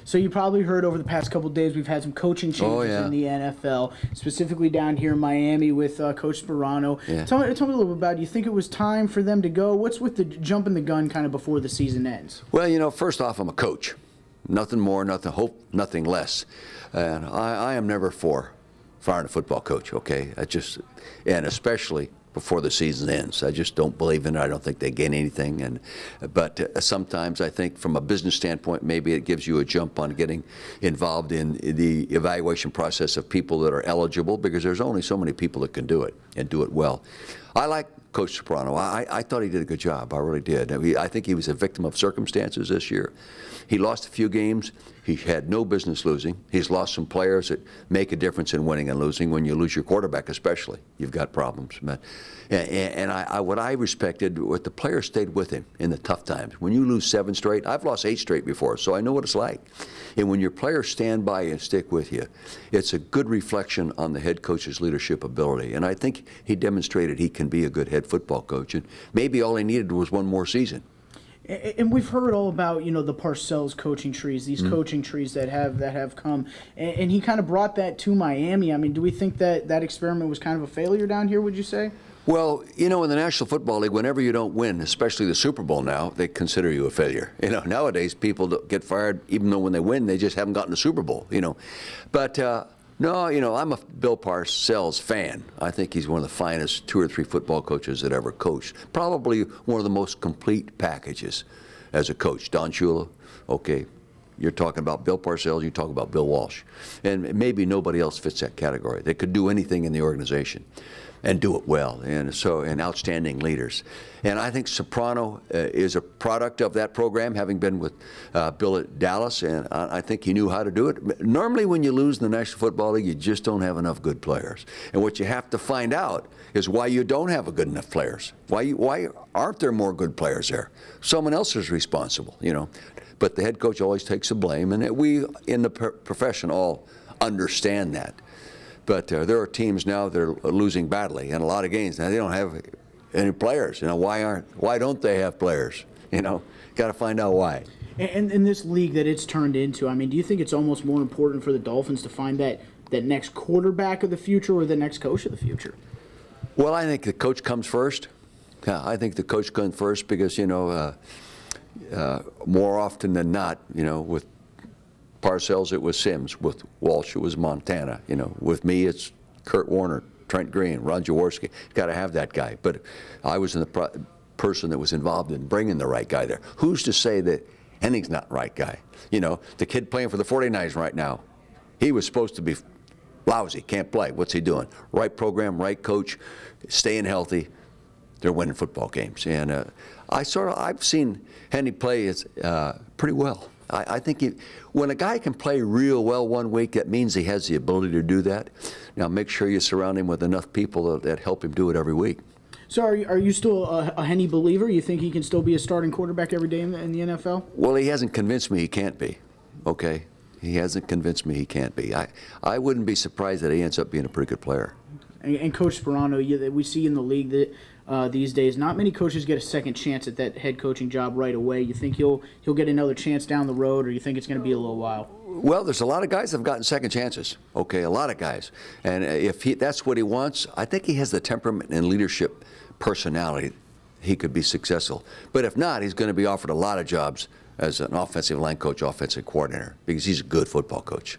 So you probably heard over the past couple of days we've had some coaching changes in the NFL, specifically down here in Miami with Coach Sparano. Yeah. Tell me a little bit about it. Do you think it was time for them to go? What's with the jumping the gun kind of before the season ends? Well, you know, first off, I'm a coach. Nothing more, nothing hope, nothing less. And I am never for firing a football coach, okay? And especially before the season ends. I just don't believe in it. I don't think they gain anything. But sometimes I think from a business standpoint, maybe it gives you a jump on getting involved in the evaluation process of people that are eligible, because there's only so many people that can do it and do it well. I like Coach Sparano. I thought he did a good job. I really did. I think he was a victim of circumstances this year. He lost a few games he had no business losing. He's lost some players that make a difference in winning and losing. When you lose your quarterback especially, you've got problems. What I respected, what the players stayed with him in the tough times. When you lose 7 straight, I've lost 8 straight before, so I know what it's like. And when your players stand by you and stick with you, it's a good reflection on the head coach's leadership ability. And I think he demonstrated he can be a good head football coach. And maybe all he needed was one more season. And we've heard all about, you know, the Parcells coaching trees, these coaching trees that have come, and he kind of brought that to Miami. I mean, do we think that that experiment was kind of a failure down here, would you say? Well, you know, in the National Football League, whenever you don't win, especially the Super Bowl now, they consider you a failure. You know, nowadays people get fired even though when they win, they just haven't gotten the Super Bowl, you know. But no, you know, I'm a Bill Parcells fan. I think he's one of the finest 2 or 3 football coaches that ever coached. Probably one of the most complete packages as a coach. Don Shula, okay. You're talking about Bill Parcells, you talk about Bill Walsh. And maybe nobody else fits that category. They could do anything in the organization and do it well, and outstanding leaders. And I think Sparano is a product of that program, having been with Bill at Dallas, and I think he knew how to do it. Normally when you lose in the National Football League, you just don't have enough good players. And what you have to find out is why you don't have good enough players. Why aren't there more good players there? Someone else is responsible, you know. But the head coach always takes the blame, and we in the profession all understand that. But there are teams now that are losing badly in a lot of games. Now they don't have any players. You know, why don't they have players? You know, got to find out why. And in this league that it's turned into, I mean, do you think it's almost more important for the Dolphins to find that next quarterback of the future or the next coach of the future? Well, I think the coach comes first. I think the coach comes first because, you know, more often than not, you know, with Parcells it was Sims, with Walsh it was Montana, you know, with me it's Kurt Warner, Trent Green, Ron Jaworski. Got to have that guy. But I was the person that was involved in bringing the right guy there. Who's to say that Henning's not the right guy? You know, the kid playing for the 49ers right now, he was supposed to be lousy, can't play. What's he doing? Right program, right coach, staying healthy. They're winning football games. And I've seen Henning play pretty well. I think when a guy can play real well one week, that means he has the ability to do that. Now make sure you surround him with enough people that help him do it every week. So are you still a Henny believer? You think he can still be a starting quarterback every day in the NFL? Well, he hasn't convinced me he can't be, okay? He hasn't convinced me he can't be. I wouldn't be surprised that he ends up being a pretty good player. And Coach Sparano, we see in the league that these days not many coaches get a second chance at that head coaching job right away. You think he'll get another chance down the road, or you think it's going to be a little while? Well, there's a lot of guys that have gotten second chances, okay, a lot of guys. And if that's what he wants, I think he has the temperament and leadership personality. He could be successful. But if not, he's going to be offered a lot of jobs as an offensive line coach, offensive coordinator, because he's a good football coach.